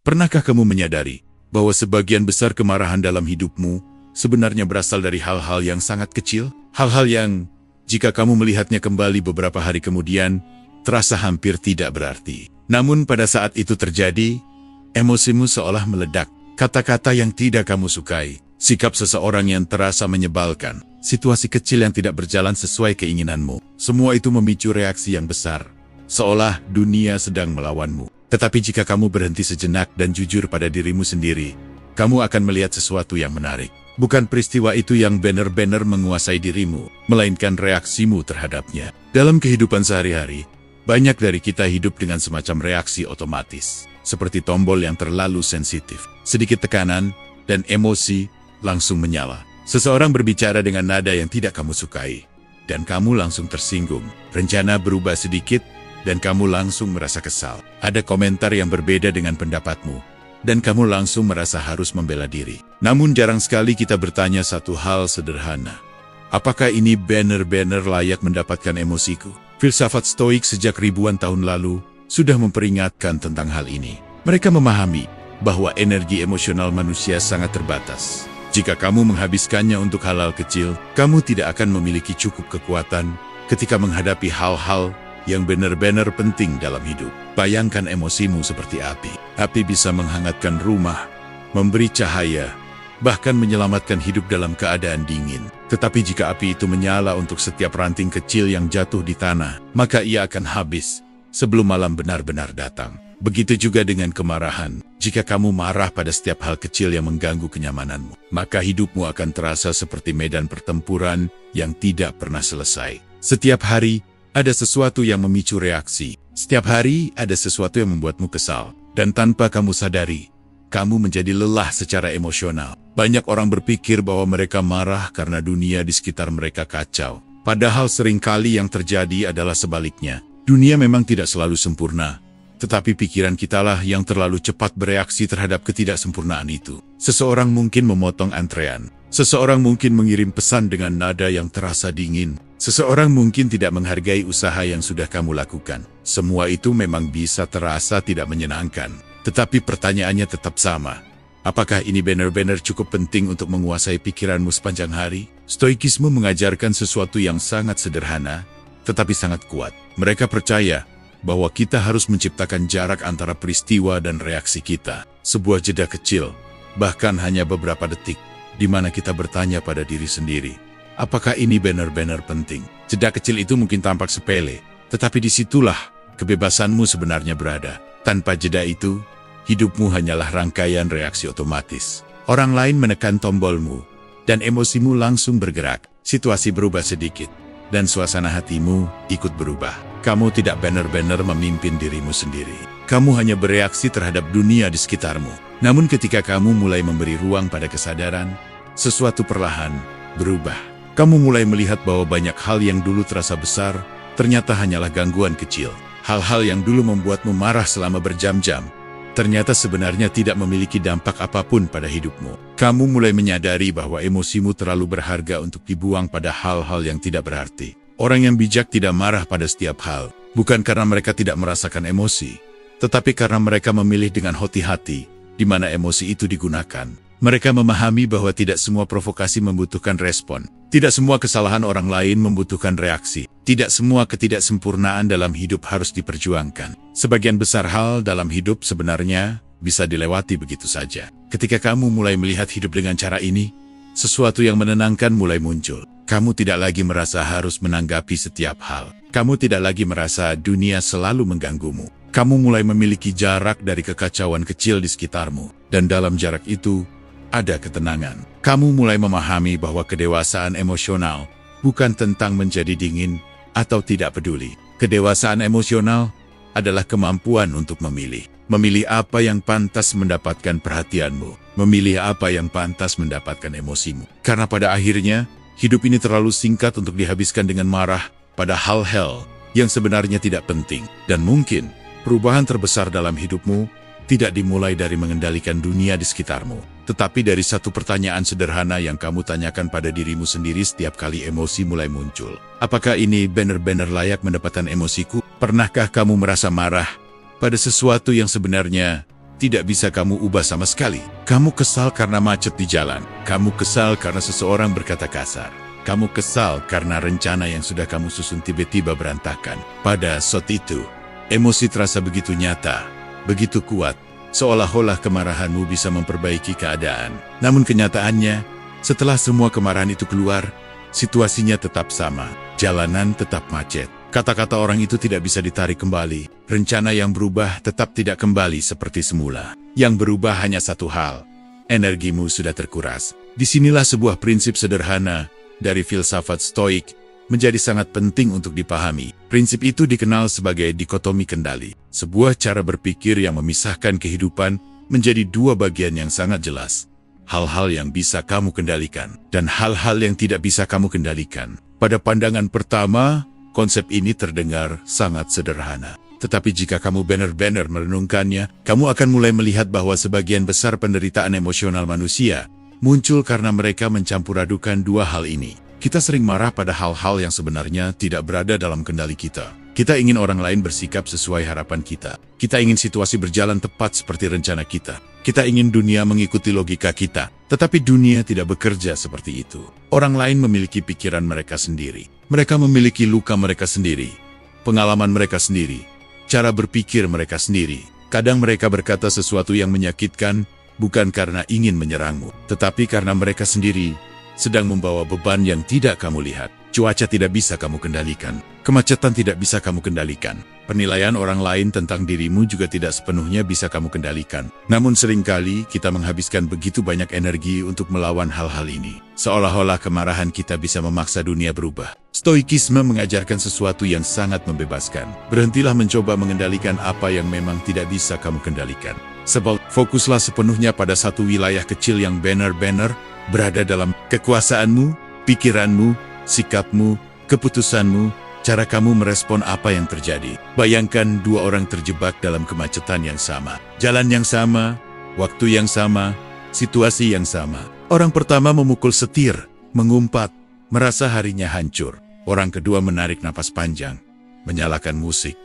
Pernahkah kamu menyadari bahwa sebagian besar kemarahan dalam hidupmu sebenarnya berasal dari hal-hal yang sangat kecil? Hal-hal yang, jika kamu melihatnya kembali beberapa hari kemudian, terasa hampir tidak berarti. Namun pada saat itu terjadi, emosimu seolah meledak. Kata-kata yang tidak kamu sukai, sikap seseorang yang terasa menyebalkan, situasi kecil yang tidak berjalan sesuai keinginanmu. Semua itu memicu reaksi yang besar, seolah dunia sedang melawanmu. Tetapi jika kamu berhenti sejenak dan jujur pada dirimu sendiri, kamu akan melihat sesuatu yang menarik. Bukan peristiwa itu yang benar-benar menguasai dirimu, melainkan reaksimu terhadapnya. Dalam kehidupan sehari-hari, banyak dari kita hidup dengan semacam reaksi otomatis, seperti tombol yang terlalu sensitif. Sedikit tekanan, dan emosi langsung menyala. Seseorang berbicara dengan nada yang tidak kamu sukai, dan kamu langsung tersinggung. Rencana berubah sedikit, dan kamu langsung merasa kesal. Ada komentar yang berbeda dengan pendapatmu, dan kamu langsung merasa harus membela diri. Namun jarang sekali kita bertanya satu hal sederhana. Apakah ini benar-benar layak mendapatkan emosiku? Filsafat Stoik sejak ribuan tahun lalu sudah memperingatkan tentang hal ini. Mereka memahami bahwa energi emosional manusia sangat terbatas. Jika kamu menghabiskannya untuk hal-hal kecil, kamu tidak akan memiliki cukup kekuatan ketika menghadapi hal-hal yang benar-benar penting dalam hidup. Bayangkan emosimu seperti api. Api bisa menghangatkan rumah, memberi cahaya, bahkan menyelamatkan hidup dalam keadaan dingin. Tetapi jika api itu menyala untuk setiap ranting kecil yang jatuh di tanah, maka ia akan habis sebelum malam benar-benar datang. Begitu juga dengan kemarahan. Jika kamu marah pada setiap hal kecil yang mengganggu kenyamananmu, maka hidupmu akan terasa seperti medan pertempuran yang tidak pernah selesai. Setiap hari, ada sesuatu yang memicu reaksi. Setiap hari, ada sesuatu yang membuatmu kesal. Dan tanpa kamu sadari, kamu menjadi lelah secara emosional. Banyak orang berpikir bahwa mereka marah karena dunia di sekitar mereka kacau. Padahal seringkali yang terjadi adalah sebaliknya. Dunia memang tidak selalu sempurna, tetapi pikiran kitalah yang terlalu cepat bereaksi terhadap ketidaksempurnaan itu. Seseorang mungkin memotong antrean. Seseorang mungkin mengirim pesan dengan nada yang terasa dingin. Seseorang mungkin tidak menghargai usaha yang sudah kamu lakukan. Semua itu memang bisa terasa tidak menyenangkan. Tetapi pertanyaannya tetap sama. Apakah ini benar-benar cukup penting untuk menguasai pikiranmu sepanjang hari? Stoikisme mengajarkan sesuatu yang sangat sederhana, tetapi sangat kuat. Mereka percaya bahwa kita harus menciptakan jarak antara peristiwa dan reaksi kita. Sebuah jeda kecil, bahkan hanya beberapa detik, di mana kita bertanya pada diri sendiri, apakah ini benar-benar penting? Jeda kecil itu mungkin tampak sepele, tetapi disitulah kebebasanmu sebenarnya berada. Tanpa jeda itu, hidupmu hanyalah rangkaian reaksi otomatis. Orang lain menekan tombolmu, dan emosimu langsung bergerak. Situasi berubah sedikit, dan suasana hatimu ikut berubah. Kamu tidak benar-benar memimpin dirimu sendiri. Kamu hanya bereaksi terhadap dunia di sekitarmu. Namun ketika kamu mulai memberi ruang pada kesadaran, sesuatu perlahan berubah. Kamu mulai melihat bahwa banyak hal yang dulu terasa besar, ternyata hanyalah gangguan kecil. Hal-hal yang dulu membuatmu marah selama berjam-jam, ternyata sebenarnya tidak memiliki dampak apapun pada hidupmu. Kamu mulai menyadari bahwa emosimu terlalu berharga untuk dibuang pada hal-hal yang tidak berarti. Orang yang bijak tidak marah pada setiap hal, bukan karena mereka tidak merasakan emosi, tetapi karena mereka memilih dengan hati-hati di mana emosi itu digunakan. Mereka memahami bahwa tidak semua provokasi membutuhkan respon. Tidak semua kesalahan orang lain membutuhkan reaksi. Tidak semua ketidaksempurnaan dalam hidup harus diperjuangkan. Sebagian besar hal dalam hidup sebenarnya bisa dilewati begitu saja. Ketika kamu mulai melihat hidup dengan cara ini, sesuatu yang menenangkan mulai muncul. Kamu tidak lagi merasa harus menanggapi setiap hal. Kamu tidak lagi merasa dunia selalu mengganggumu. Kamu mulai memiliki jarak dari kekacauan kecil di sekitarmu. Dan dalam jarak itu, ada ketenangan. Kamu mulai memahami bahwa kedewasaan emosional bukan tentang menjadi dingin atau tidak peduli. Kedewasaan emosional adalah kemampuan untuk memilih. Memilih apa yang pantas mendapatkan perhatianmu. Memilih apa yang pantas mendapatkan emosimu. Karena pada akhirnya, hidup ini terlalu singkat untuk dihabiskan dengan marah pada hal-hal yang sebenarnya tidak penting. Dan mungkin, perubahan terbesar dalam hidupmu tidak dimulai dari mengendalikan dunia di sekitarmu, tetapi dari satu pertanyaan sederhana yang kamu tanyakan pada dirimu sendiri setiap kali emosi mulai muncul. Apakah ini benar-benar layak mendapatkan emosiku? Pernahkah kamu merasa marah pada sesuatu yang sebenarnya tidak bisa kamu ubah sama sekali. Kamu kesal karena macet di jalan. Kamu kesal karena seseorang berkata kasar. Kamu kesal karena rencana yang sudah kamu susun tiba-tiba berantakan. Pada saat itu, emosi terasa begitu nyata, begitu kuat, seolah-olah kemarahanmu bisa memperbaiki keadaan. Namun kenyataannya, setelah semua kemarahan itu keluar, situasinya tetap sama. Jalanan tetap macet. Kata-kata orang itu tidak bisa ditarik kembali. Rencana yang berubah tetap tidak kembali seperti semula. Yang berubah hanya satu hal. Energimu sudah terkuras. Disinilah sebuah prinsip sederhana dari filsafat Stoik menjadi sangat penting untuk dipahami. Prinsip itu dikenal sebagai dikotomi kendali. Sebuah cara berpikir yang memisahkan kehidupan menjadi dua bagian yang sangat jelas. Hal-hal yang bisa kamu kendalikan dan hal-hal yang tidak bisa kamu kendalikan. Pada pandangan pertama, konsep ini terdengar sangat sederhana. Tetapi jika kamu benar-benar merenungkannya, kamu akan mulai melihat bahwa sebagian besar penderitaan emosional manusia muncul karena mereka mencampur adukan dua hal ini. Kita sering marah pada hal-hal yang sebenarnya tidak berada dalam kendali kita. Kita ingin orang lain bersikap sesuai harapan kita. Kita ingin situasi berjalan tepat seperti rencana kita. Kita ingin dunia mengikuti logika kita. Tetapi dunia tidak bekerja seperti itu. Orang lain memiliki pikiran mereka sendiri. Mereka memiliki luka mereka sendiri, pengalaman mereka sendiri, cara berpikir mereka sendiri. Kadang mereka berkata sesuatu yang menyakitkan, bukan karena ingin menyerangmu, tetapi karena mereka sendiri sedang membawa beban yang tidak kamu lihat. Cuaca tidak bisa kamu kendalikan, kemacetan tidak bisa kamu kendalikan, penilaian orang lain tentang dirimu juga tidak sepenuhnya bisa kamu kendalikan. Namun seringkali kita menghabiskan begitu banyak energi untuk melawan hal-hal ini, seolah-olah kemarahan kita bisa memaksa dunia berubah. Stoikisme mengajarkan sesuatu yang sangat membebaskan. Berhentilah mencoba mengendalikan apa yang memang tidak bisa kamu kendalikan. Sebab fokuslah sepenuhnya pada satu wilayah kecil yang benar-benar berada dalam kekuasaanmu, pikiranmu, sikapmu, keputusanmu, cara kamu merespon apa yang terjadi. Bayangkan dua orang terjebak dalam kemacetan yang sama. Jalan yang sama, waktu yang sama, situasi yang sama. Orang pertama memukul setir, mengumpat, merasa harinya hancur. Orang kedua menarik napas panjang, menyalakan musik,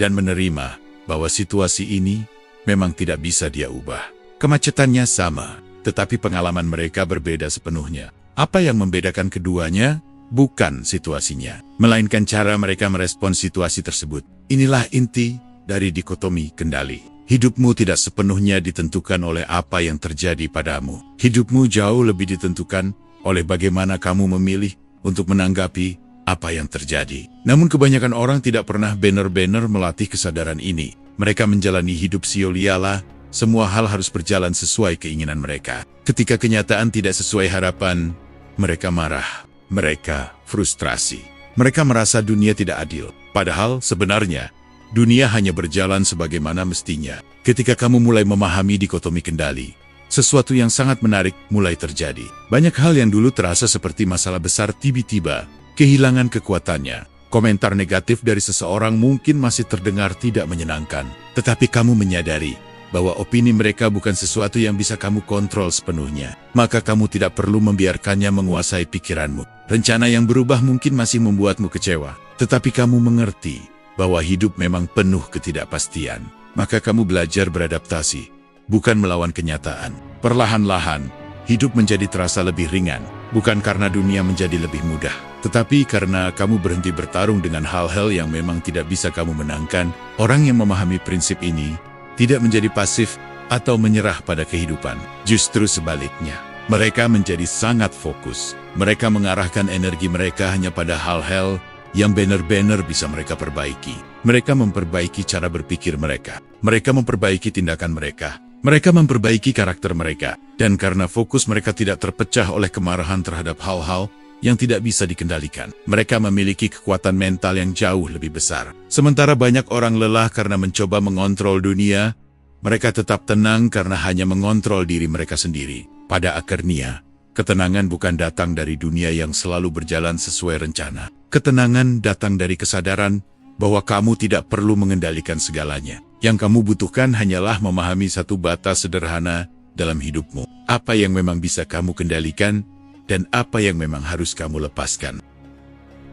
dan menerima bahwa situasi ini memang tidak bisa dia ubah. Kemacetannya sama, tetapi pengalaman mereka berbeda sepenuhnya. Apa yang membedakan keduanya? Bukan situasinya, melainkan cara mereka merespon situasi tersebut. Inilah inti dari dikotomi kendali. Hidupmu tidak sepenuhnya ditentukan oleh apa yang terjadi padamu. Hidupmu jauh lebih ditentukan oleh bagaimana kamu memilih untuk menanggapi apa yang terjadi. Namun kebanyakan orang tidak pernah benar-benar melatih kesadaran ini. Mereka menjalani hidup sia-sia, semua hal harus berjalan sesuai keinginan mereka. Ketika kenyataan tidak sesuai harapan, mereka marah. Mereka frustrasi. Mereka merasa dunia tidak adil. Padahal sebenarnya, dunia hanya berjalan sebagaimana mestinya. Ketika kamu mulai memahami dikotomi kendali, sesuatu yang sangat menarik mulai terjadi. Banyak hal yang dulu terasa seperti masalah besar tiba-tiba kehilangan kekuatannya. Komentar negatif dari seseorang mungkin masih terdengar tidak menyenangkan. Tetapi kamu menyadari bahwa opini mereka bukan sesuatu yang bisa kamu kontrol sepenuhnya. Maka kamu tidak perlu membiarkannya menguasai pikiranmu. Rencana yang berubah mungkin masih membuatmu kecewa, tetapi kamu mengerti bahwa hidup memang penuh ketidakpastian. Maka kamu belajar beradaptasi, bukan melawan kenyataan. Perlahan-lahan, hidup menjadi terasa lebih ringan, bukan karena dunia menjadi lebih mudah, tetapi karena kamu berhenti bertarung dengan hal-hal yang memang tidak bisa kamu menangkan. Orang yang memahami prinsip ini tidak menjadi pasif atau menyerah pada kehidupan. Justru sebaliknya, mereka menjadi sangat fokus. Mereka mengarahkan energi mereka hanya pada hal-hal yang benar-benar bisa mereka perbaiki. Mereka memperbaiki cara berpikir mereka. Mereka memperbaiki tindakan mereka. Mereka memperbaiki karakter mereka. Dan karena fokus mereka tidak terpecah oleh kemarahan terhadap hal-hal yang tidak bisa dikendalikan, mereka memiliki kekuatan mental yang jauh lebih besar. Sementara banyak orang lelah karena mencoba mengontrol dunia, mereka tetap tenang karena hanya mengontrol diri mereka sendiri. Pada akhirnya, ketenangan bukan datang dari dunia yang selalu berjalan sesuai rencana. Ketenangan datang dari kesadaran bahwa kamu tidak perlu mengendalikan segalanya. Yang kamu butuhkan hanyalah memahami satu batas sederhana dalam hidupmu. Apa yang memang bisa kamu kendalikan, dan apa yang memang harus kamu lepaskan.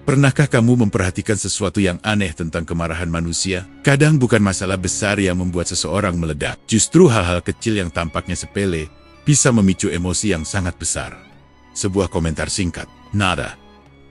Pernahkah kamu memperhatikan sesuatu yang aneh tentang kemarahan manusia? Kadang bukan masalah besar yang membuat seseorang meledak. Justru hal-hal kecil yang tampaknya sepele bisa memicu emosi yang sangat besar. Sebuah komentar singkat, nada.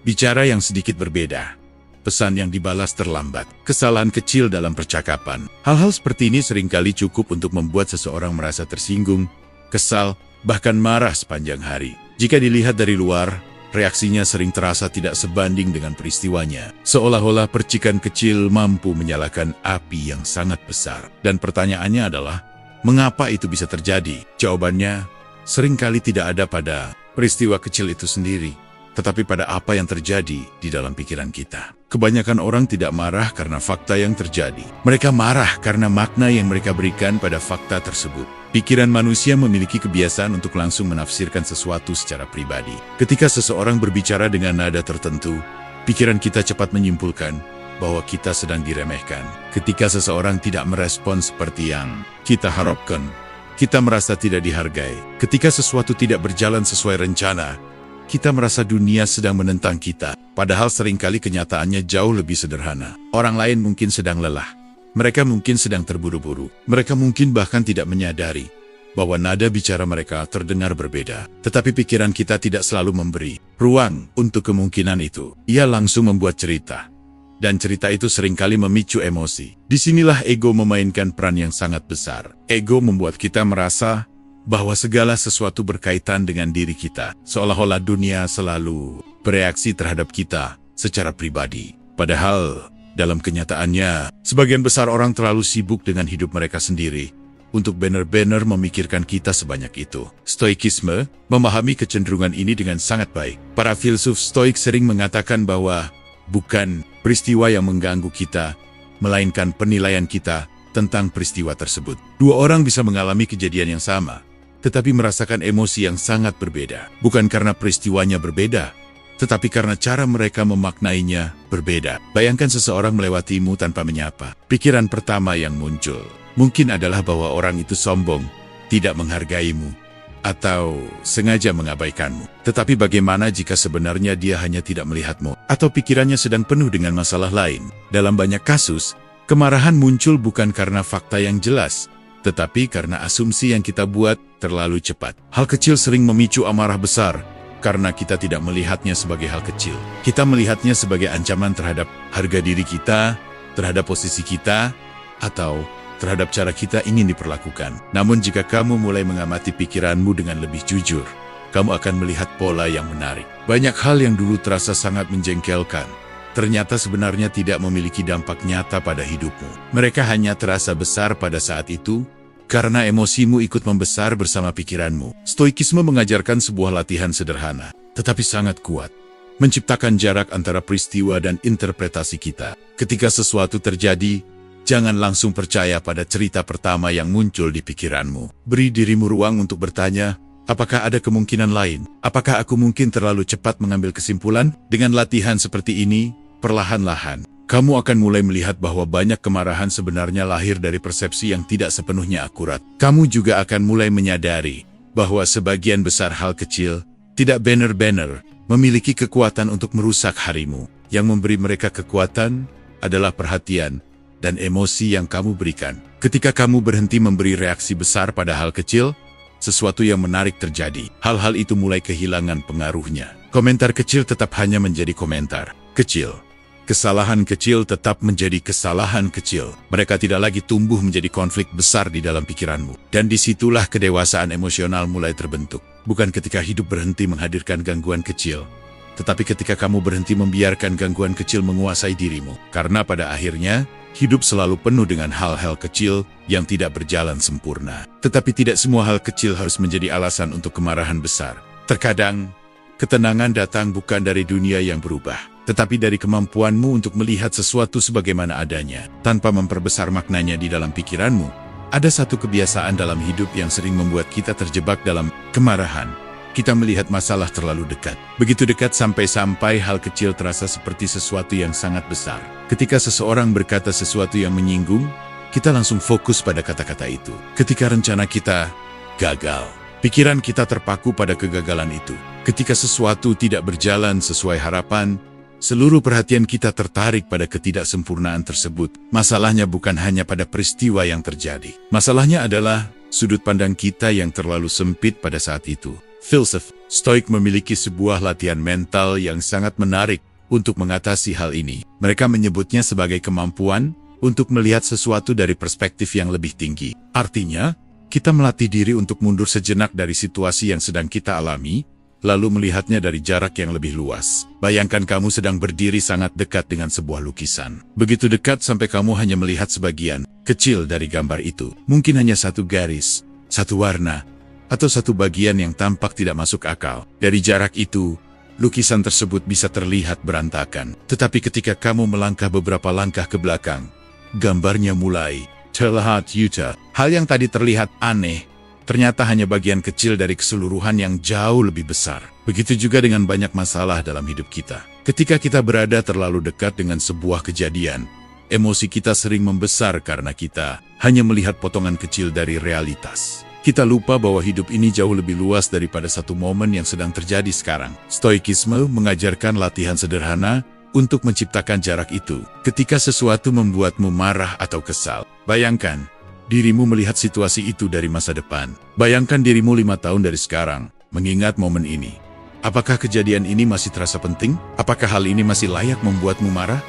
Bicara yang sedikit berbeda. Pesan yang dibalas terlambat. Kesalahan kecil dalam percakapan. Hal-hal seperti ini seringkali cukup untuk membuat seseorang merasa tersinggung, kesal, bahkan marah sepanjang hari. Jika dilihat dari luar, reaksinya sering terasa tidak sebanding dengan peristiwanya. Seolah-olah percikan kecil mampu menyalakan api yang sangat besar. Dan pertanyaannya adalah, mengapa itu bisa terjadi? Jawabannya, seringkali tidak ada pada peristiwa kecil itu sendiri, tetapi pada apa yang terjadi di dalam pikiran kita. Kebanyakan orang tidak marah karena fakta yang terjadi. Mereka marah karena makna yang mereka berikan pada fakta tersebut. Pikiran manusia memiliki kebiasaan untuk langsung menafsirkan sesuatu secara pribadi. Ketika seseorang berbicara dengan nada tertentu, pikiran kita cepat menyimpulkan bahwa kita sedang diremehkan. Ketika seseorang tidak merespon seperti yang kita harapkan, kita merasa tidak dihargai. Ketika sesuatu tidak berjalan sesuai rencana, kita merasa dunia sedang menentang kita. Padahal seringkali kenyataannya jauh lebih sederhana. Orang lain mungkin sedang lelah. Mereka mungkin sedang terburu-buru. Mereka mungkin bahkan tidak menyadari bahwa nada bicara mereka terdengar berbeda. Tetapi pikiran kita tidak selalu memberi ruang untuk kemungkinan itu. Ia langsung membuat cerita. Dan cerita itu seringkali memicu emosi. Disinilah ego memainkan peran yang sangat besar. Ego membuat kita merasa bahwa segala sesuatu berkaitan dengan diri kita. Seolah-olah dunia selalu bereaksi terhadap kita secara pribadi. Padahal dalam kenyataannya, sebagian besar orang terlalu sibuk dengan hidup mereka sendiri untuk benar-benar memikirkan kita sebanyak itu. Stoikisme memahami kecenderungan ini dengan sangat baik. Para filsuf stoik sering mengatakan bahwa bukan peristiwa yang mengganggu kita, melainkan penilaian kita tentang peristiwa tersebut. Dua orang bisa mengalami kejadian yang sama, tetapi merasakan emosi yang sangat berbeda. Bukan karena peristiwanya berbeda, tetapi karena cara mereka memaknainya berbeda. Bayangkan seseorang melewatimu tanpa menyapa. Pikiran pertama yang muncul mungkin adalah bahwa orang itu sombong, tidak menghargaimu, atau sengaja mengabaikanmu. Tetapi bagaimana jika sebenarnya dia hanya tidak melihatmu, atau pikirannya sedang penuh dengan masalah lain? Dalam banyak kasus, kemarahan muncul bukan karena fakta yang jelas, tetapi karena asumsi yang kita buat terlalu cepat. Hal kecil sering memicu amarah besar, karena kita tidak melihatnya sebagai hal kecil. Kita melihatnya sebagai ancaman terhadap harga diri kita, terhadap posisi kita, atau terhadap cara kita ingin diperlakukan. Namun jika kamu mulai mengamati pikiranmu dengan lebih jujur, kamu akan melihat pola yang menarik. Banyak hal yang dulu terasa sangat menjengkelkan, ternyata sebenarnya tidak memiliki dampak nyata pada hidupmu. Mereka hanya terasa besar pada saat itu, karena emosimu ikut membesar bersama pikiranmu. Stoikisme mengajarkan sebuah latihan sederhana, tetapi sangat kuat. Menciptakan jarak antara peristiwa dan interpretasi kita. Ketika sesuatu terjadi, jangan langsung percaya pada cerita pertama yang muncul di pikiranmu. Beri dirimu ruang untuk bertanya, apakah ada kemungkinan lain? Apakah aku mungkin terlalu cepat mengambil kesimpulan? Dengan latihan seperti ini, perlahan-lahan, kamu akan mulai melihat bahwa banyak kemarahan sebenarnya lahir dari persepsi yang tidak sepenuhnya akurat. Kamu juga akan mulai menyadari bahwa sebagian besar hal kecil tidak benar-benar memiliki kekuatan untuk merusak harimu. Yang memberi mereka kekuatan adalah perhatian dan emosi yang kamu berikan. Ketika kamu berhenti memberi reaksi besar pada hal kecil, sesuatu yang menarik terjadi. Hal-hal itu mulai kehilangan pengaruhnya. Komentar kecil tetap hanya menjadi komentar kecil. Kesalahan kecil tetap menjadi kesalahan kecil. Mereka tidak lagi tumbuh menjadi konflik besar di dalam pikiranmu. Dan disitulah kedewasaan emosional mulai terbentuk. Bukan ketika hidup berhenti menghadirkan gangguan kecil, tetapi ketika kamu berhenti membiarkan gangguan kecil menguasai dirimu. Karena pada akhirnya, hidup selalu penuh dengan hal-hal kecil yang tidak berjalan sempurna. Tetapi tidak semua hal kecil harus menjadi alasan untuk kemarahan besar. Terkadang, ketenangan datang bukan dari dunia yang berubah, tetapi dari kemampuanmu untuk melihat sesuatu sebagaimana adanya, tanpa memperbesar maknanya di dalam pikiranmu. Ada satu kebiasaan dalam hidup yang sering membuat kita terjebak dalam kemarahan. Kita melihat masalah terlalu dekat. Begitu dekat sampai-sampai hal kecil terasa seperti sesuatu yang sangat besar. Ketika seseorang berkata sesuatu yang menyinggung, kita langsung fokus pada kata-kata itu. Ketika rencana kita gagal, pikiran kita terpaku pada kegagalan itu. Ketika sesuatu tidak berjalan sesuai harapan, Seluruh perhatian kita tertarik pada ketidaksempurnaan tersebut. Masalahnya bukan hanya pada peristiwa yang terjadi. Masalahnya adalah sudut pandang kita yang terlalu sempit pada saat itu. Filsuf Stoik memiliki sebuah latihan mental yang sangat menarik untuk mengatasi hal ini. Mereka menyebutnya sebagai kemampuan untuk melihat sesuatu dari perspektif yang lebih tinggi. Artinya, kita melatih diri untuk mundur sejenak dari situasi yang sedang kita alami, lalu melihatnya dari jarak yang lebih luas. Bayangkan kamu sedang berdiri sangat dekat dengan sebuah lukisan. Begitu dekat sampai kamu hanya melihat sebagian kecil dari gambar itu. Mungkin hanya satu garis, satu warna, atau satu bagian yang tampak tidak masuk akal. Dari jarak itu, lukisan tersebut bisa terlihat berantakan. Tetapi ketika kamu melangkah beberapa langkah ke belakang, gambarnya mulai terlihat nyata. Hal yang tadi terlihat aneh, ternyata hanya bagian kecil dari keseluruhan yang jauh lebih besar. Begitu juga dengan banyak masalah dalam hidup kita. Ketika kita berada terlalu dekat dengan sebuah kejadian, emosi kita sering membesar karena kita hanya melihat potongan kecil dari realitas. Kita lupa bahwa hidup ini jauh lebih luas daripada satu momen yang sedang terjadi sekarang. Stoikisme mengajarkan latihan sederhana untuk menciptakan jarak itu. Ketika sesuatu membuatmu marah atau kesal, bayangkan dirimu melihat situasi itu dari masa depan. Bayangkan dirimu 5 tahun dari sekarang, mengingat momen ini. Apakah kejadian ini masih terasa penting? Apakah hal ini masih layak membuatmu marah?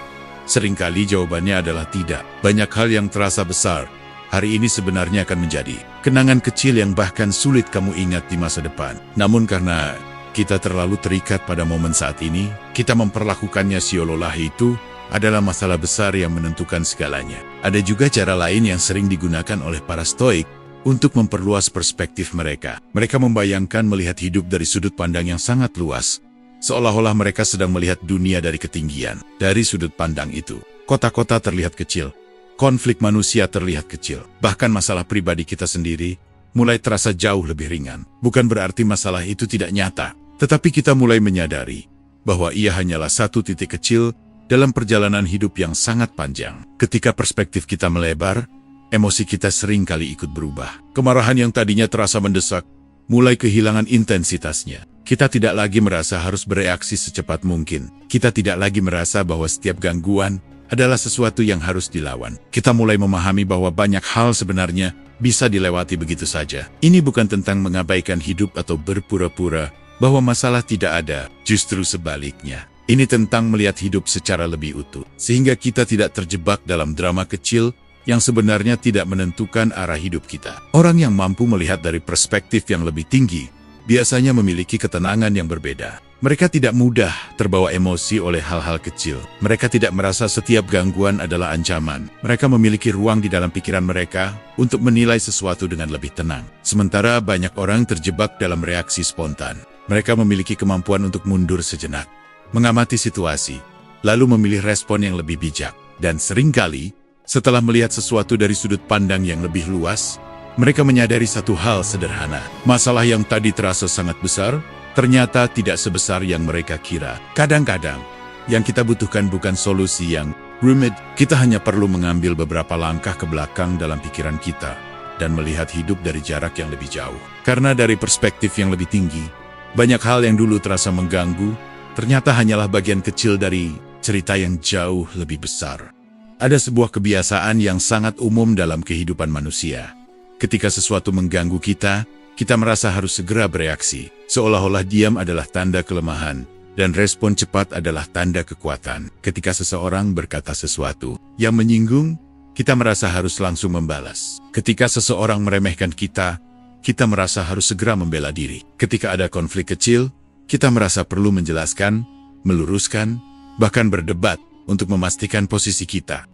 Seringkali jawabannya adalah tidak. Banyak hal yang terasa besar hari ini sebenarnya akan menjadi kenangan kecil yang bahkan sulit kamu ingat di masa depan. Namun karena kita terlalu terikat pada momen saat ini, kita memperlakukannya seolah-olah itu adalah masalah besar yang menentukan segalanya. Ada juga cara lain yang sering digunakan oleh para Stoik untuk memperluas perspektif mereka. Mereka membayangkan melihat hidup dari sudut pandang yang sangat luas, seolah-olah mereka sedang melihat dunia dari ketinggian. Dari sudut pandang itu, kota-kota terlihat kecil, konflik manusia terlihat kecil, bahkan masalah pribadi kita sendiri mulai terasa jauh lebih ringan. Bukan berarti masalah itu tidak nyata, tetapi kita mulai menyadari bahwa ia hanyalah satu titik kecil dalam perjalanan hidup yang sangat panjang. Ketika perspektif kita melebar, emosi kita sering kali ikut berubah. Kemarahan yang tadinya terasa mendesak, mulai kehilangan intensitasnya. Kita tidak lagi merasa harus bereaksi secepat mungkin. Kita tidak lagi merasa bahwa setiap gangguan adalah sesuatu yang harus dilawan. Kita mulai memahami bahwa banyak hal sebenarnya bisa dilewati begitu saja. Ini bukan tentang mengabaikan hidup atau berpura-pura bahwa masalah tidak ada, justru sebaliknya. Ini tentang melihat hidup secara lebih utuh, sehingga kita tidak terjebak dalam drama kecil yang sebenarnya tidak menentukan arah hidup kita. Orang yang mampu melihat dari perspektif yang lebih tinggi, biasanya memiliki ketenangan yang berbeda. Mereka tidak mudah terbawa emosi oleh hal-hal kecil. Mereka tidak merasa setiap gangguan adalah ancaman. Mereka memiliki ruang di dalam pikiran mereka untuk menilai sesuatu dengan lebih tenang. Sementara banyak orang terjebak dalam reaksi spontan. Mereka memiliki kemampuan untuk mundur sejenak, mengamati situasi, lalu memilih respon yang lebih bijak. Dan seringkali, setelah melihat sesuatu dari sudut pandang yang lebih luas, mereka menyadari satu hal sederhana. Masalah yang tadi terasa sangat besar, ternyata tidak sebesar yang mereka kira. Kadang-kadang, yang kita butuhkan bukan solusi yang rumit. Kita hanya perlu mengambil beberapa langkah ke belakang dalam pikiran kita dan melihat hidup dari jarak yang lebih jauh. Karena dari perspektif yang lebih tinggi, banyak hal yang dulu terasa mengganggu, ternyata hanyalah bagian kecil dari cerita yang jauh lebih besar. Ada sebuah kebiasaan yang sangat umum dalam kehidupan manusia. Ketika sesuatu mengganggu kita, kita merasa harus segera bereaksi. Seolah-olah diam adalah tanda kelemahan, dan respon cepat adalah tanda kekuatan. Ketika seseorang berkata sesuatu yang menyinggung, kita merasa harus langsung membalas. Ketika seseorang meremehkan kita merasa harus segera membela diri. Ketika ada konflik kecil, kita merasa perlu menjelaskan, meluruskan, bahkan berdebat untuk memastikan posisi kita.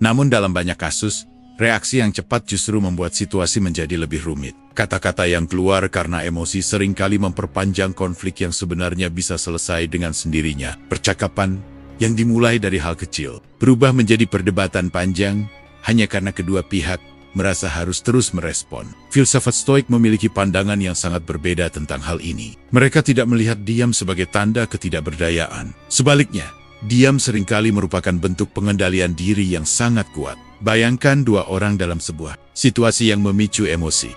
Namun dalam banyak kasus, reaksi yang cepat justru membuat situasi menjadi lebih rumit. Kata-kata yang keluar karena emosi seringkali memperpanjang konflik yang sebenarnya bisa selesai dengan sendirinya. Percakapan yang dimulai dari hal kecil berubah menjadi perdebatan panjang hanya karena kedua pihak merasa harus terus merespon. Filsafat Stoik memiliki pandangan yang sangat berbeda tentang hal ini. Mereka tidak melihat diam sebagai tanda ketidakberdayaan. Sebaliknya, diam seringkali merupakan bentuk pengendalian diri yang sangat kuat. Bayangkan dua orang dalam sebuah situasi yang memicu emosi.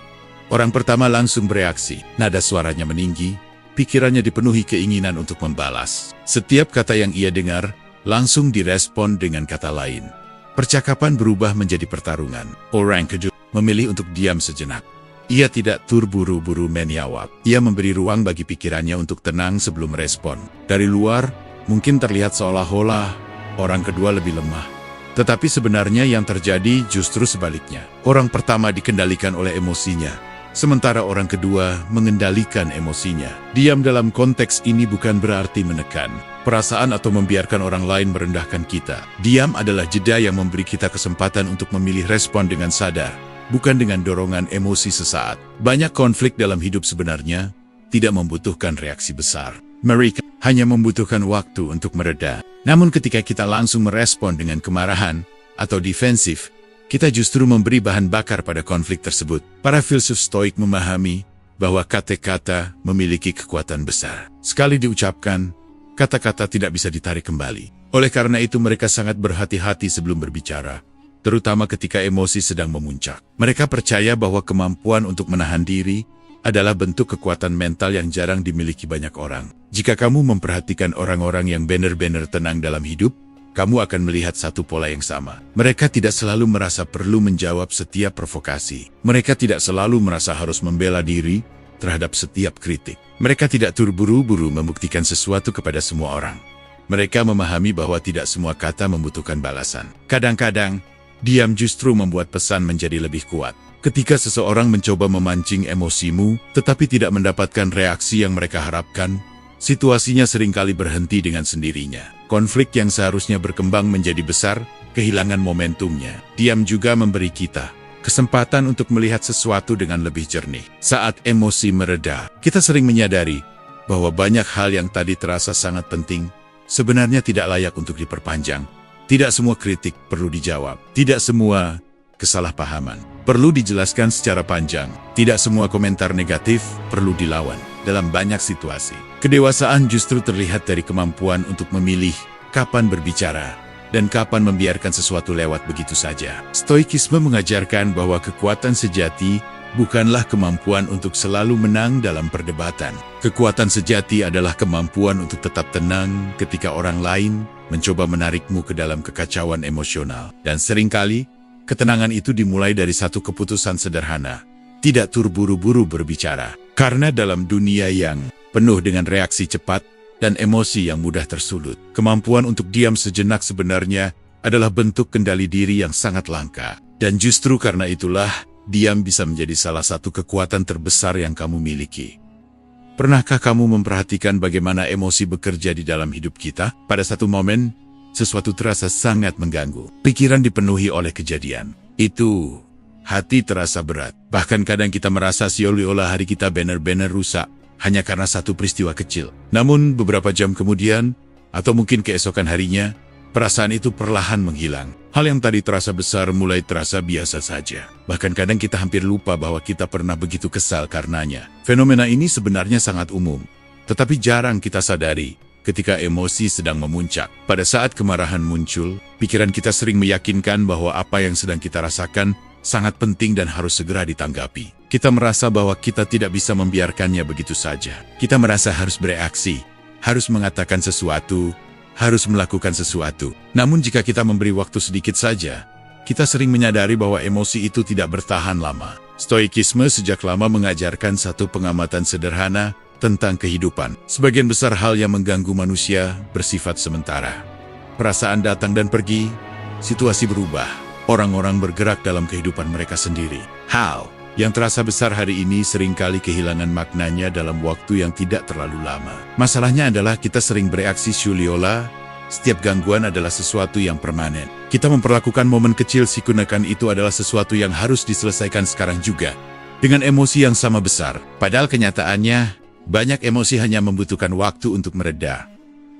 Orang pertama langsung bereaksi, nada suaranya meninggi, pikirannya dipenuhi keinginan untuk membalas. Setiap kata yang ia dengar, langsung direspon dengan kata lain. Percakapan berubah menjadi pertarungan. Orang kedua memilih untuk diam sejenak. Ia tidak terburu-buru menjawab. Ia memberi ruang bagi pikirannya untuk tenang sebelum respon. Dari luar, mungkin terlihat seolah-olah orang kedua lebih lemah. Tetapi sebenarnya yang terjadi justru sebaliknya. Orang pertama dikendalikan oleh emosinya, sementara orang kedua mengendalikan emosinya. Diam dalam konteks ini bukan berarti menekan perasaan atau membiarkan orang lain merendahkan kita. Diam adalah jeda yang memberi kita kesempatan untuk memilih respon dengan sadar, bukan dengan dorongan emosi sesaat. Banyak konflik dalam hidup sebenarnya tidak membutuhkan reaksi besar. Mereka hanya membutuhkan waktu untuk mereda. Namun ketika kita langsung merespon dengan kemarahan atau defensif, kita justru memberi bahan bakar pada konflik tersebut. Para filsuf Stoik memahami bahwa kata-kata memiliki kekuatan besar. Sekali diucapkan, kata-kata tidak bisa ditarik kembali. Oleh karena itu mereka sangat berhati-hati sebelum berbicara, terutama ketika emosi sedang memuncak. Mereka percaya bahwa kemampuan untuk menahan diri adalah bentuk kekuatan mental yang jarang dimiliki banyak orang. Jika kamu memperhatikan orang-orang yang benar-benar tenang dalam hidup, kamu akan melihat satu pola yang sama. Mereka tidak selalu merasa perlu menjawab setiap provokasi. Mereka tidak selalu merasa harus membela diri terhadap setiap kritik. Mereka tidak terburu-buru membuktikan sesuatu kepada semua orang. Mereka memahami bahwa tidak semua kata membutuhkan balasan. Kadang-kadang, diam justru membuat pesan menjadi lebih kuat. Ketika seseorang mencoba memancing emosimu, tetapi tidak mendapatkan reaksi yang mereka harapkan, situasinya seringkali berhenti dengan sendirinya. Konflik yang seharusnya berkembang menjadi besar, kehilangan momentumnya. Diam juga memberi kita kesempatan untuk melihat sesuatu dengan lebih jernih. Saat emosi mereda, kita sering menyadari bahwa banyak hal yang tadi terasa sangat penting, sebenarnya tidak layak untuk diperpanjang. Tidak semua kritik perlu dijawab. Tidak semua kesalahpahaman perlu dijelaskan secara panjang. Tidak semua komentar negatif perlu dilawan. Dalam banyak situasi, kedewasaan justru terlihat dari kemampuan untuk memilih kapan berbicara dan kapan membiarkan sesuatu lewat begitu saja. Stoikisme mengajarkan bahwa kekuatan sejati bukanlah kemampuan untuk selalu menang dalam perdebatan. Kekuatan sejati adalah kemampuan untuk tetap tenang ketika orang lain mencoba menarikmu ke dalam kekacauan emosional. Dan seringkali, ketenangan itu dimulai dari satu keputusan sederhana. Tidak terburu-buru berbicara. Karena dalam dunia yang penuh dengan reaksi cepat dan emosi yang mudah tersulut, kemampuan untuk diam sejenak sebenarnya adalah bentuk kendali diri yang sangat langka. Dan justru karena itulah, diam bisa menjadi salah satu kekuatan terbesar yang kamu miliki. Pernahkah kamu memperhatikan bagaimana emosi bekerja di dalam hidup kita? Pada satu momen, sesuatu terasa sangat mengganggu. Pikiran dipenuhi oleh kejadian itu. Hati terasa berat. Bahkan kadang kita merasa seolah-olah hari kita benar-benar rusak hanya karena satu peristiwa kecil. Namun beberapa jam kemudian, atau mungkin keesokan harinya, perasaan itu perlahan menghilang. Hal yang tadi terasa besar mulai terasa biasa saja. Bahkan kadang kita hampir lupa bahwa kita pernah begitu kesal karenanya. Fenomena ini sebenarnya sangat umum, tetapi jarang kita sadari ketika emosi sedang memuncak. Pada saat kemarahan muncul, pikiran kita sering meyakinkan bahwa apa yang sedang kita rasakan sangat penting dan harus segera ditanggapi. Kita merasa bahwa kita tidak bisa membiarkannya begitu saja. Kita merasa harus bereaksi, harus mengatakan sesuatu, harus melakukan sesuatu. Namun jika kita memberi waktu sedikit saja, kita sering menyadari bahwa emosi itu tidak bertahan lama. Stoikisme sejak lama mengajarkan satu pengamatan sederhana tentang kehidupan. Sebagian besar hal yang mengganggu manusia bersifat sementara. Perasaan datang dan pergi, situasi berubah. Orang-orang bergerak dalam kehidupan mereka sendiri. Hal yang terasa besar hari ini seringkali kehilangan maknanya dalam waktu yang tidak terlalu lama. Masalahnya adalah kita sering bereaksi seolah-olah setiap gangguan adalah sesuatu yang permanen. Kita memperlakukan momen kecil sekunekan itu adalah sesuatu yang harus diselesaikan sekarang juga, dengan emosi yang sama besar. Padahal kenyataannya, banyak emosi hanya membutuhkan waktu untuk mereda.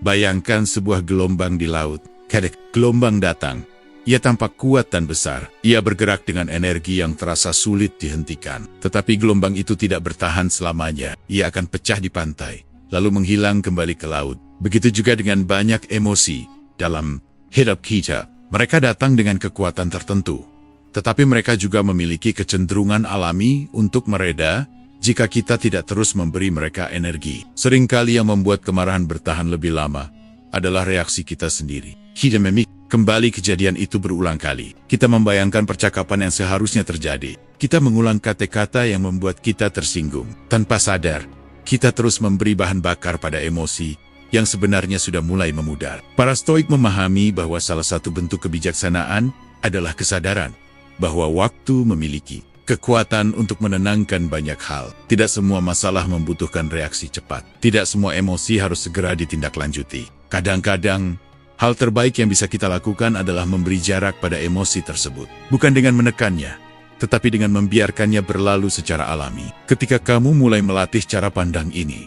Bayangkan sebuah gelombang di laut. Kadang gelombang datang. Ia tampak kuat dan besar. Ia bergerak dengan energi yang terasa sulit dihentikan. Tetapi gelombang itu tidak bertahan selamanya. Ia akan pecah di pantai, lalu menghilang kembali ke laut. Begitu juga dengan banyak emosi dalam hidup kita. Mereka datang dengan kekuatan tertentu, tetapi mereka juga memiliki kecenderungan alami untuk mereda jika kita tidak terus memberi mereka energi. Seringkali yang membuat kemarahan bertahan lebih lama adalah reaksi kita sendiri. Hidememik, kembali kejadian itu berulang kali. Kita membayangkan percakapan yang seharusnya terjadi. Kita mengulang kata-kata yang membuat kita tersinggung. Tanpa sadar, kita terus memberi bahan bakar pada emosi yang sebenarnya sudah mulai memudar. Para Stoik memahami bahwa salah satu bentuk kebijaksanaan adalah kesadaran bahwa waktu memiliki kekuatan untuk menenangkan banyak hal. Tidak semua masalah membutuhkan reaksi cepat. Tidak semua emosi harus segera ditindaklanjuti. Kadang-kadang, hal terbaik yang bisa kita lakukan adalah memberi jarak pada emosi tersebut. Bukan dengan menekannya, tetapi dengan membiarkannya berlalu secara alami. Ketika kamu mulai melatih cara pandang ini,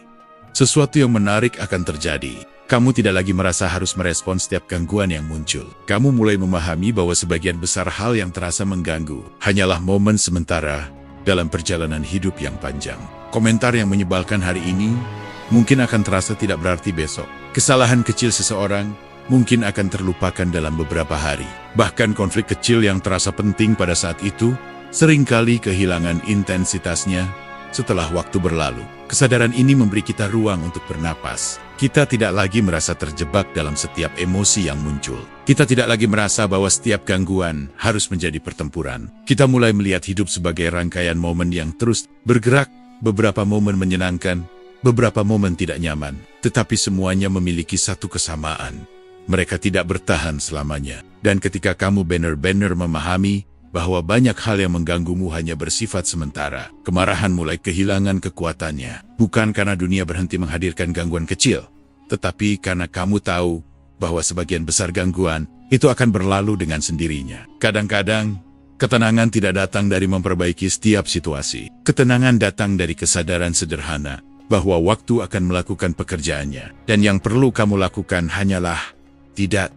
sesuatu yang menarik akan terjadi. Kamu tidak lagi merasa harus merespon setiap gangguan yang muncul. Kamu mulai memahami bahwa sebagian besar hal yang terasa mengganggu hanyalah momen sementara dalam perjalanan hidup yang panjang. Komentar yang menyebalkan hari ini mungkin akan terasa tidak berarti besok. Kesalahan kecil seseorang mungkin akan terlupakan dalam beberapa hari. Bahkan konflik kecil yang terasa penting pada saat itu seringkali kehilangan intensitasnya setelah waktu berlalu. Kesadaran ini memberi kita ruang untuk bernapas. Kita tidak lagi merasa terjebak dalam setiap emosi yang muncul. Kita tidak lagi merasa bahwa setiap gangguan harus menjadi pertempuran. Kita mulai melihat hidup sebagai rangkaian momen yang terus bergerak. Beberapa momen menyenangkan, beberapa momen tidak nyaman. Tetapi semuanya memiliki satu kesamaan. Mereka tidak bertahan selamanya. Dan ketika kamu benar-benar memahami bahwa banyak hal yang mengganggumu hanya bersifat sementara, kemarahan mulai kehilangan kekuatannya. Bukan karena dunia berhenti menghadirkan gangguan kecil, tetapi karena kamu tahu bahwa sebagian besar gangguan itu akan berlalu dengan sendirinya. Kadang-kadang, ketenangan tidak datang dari memperbaiki setiap situasi. Ketenangan datang dari kesadaran sederhana bahwa waktu akan melakukan pekerjaannya. Dan yang perlu kamu lakukan hanyalah tidak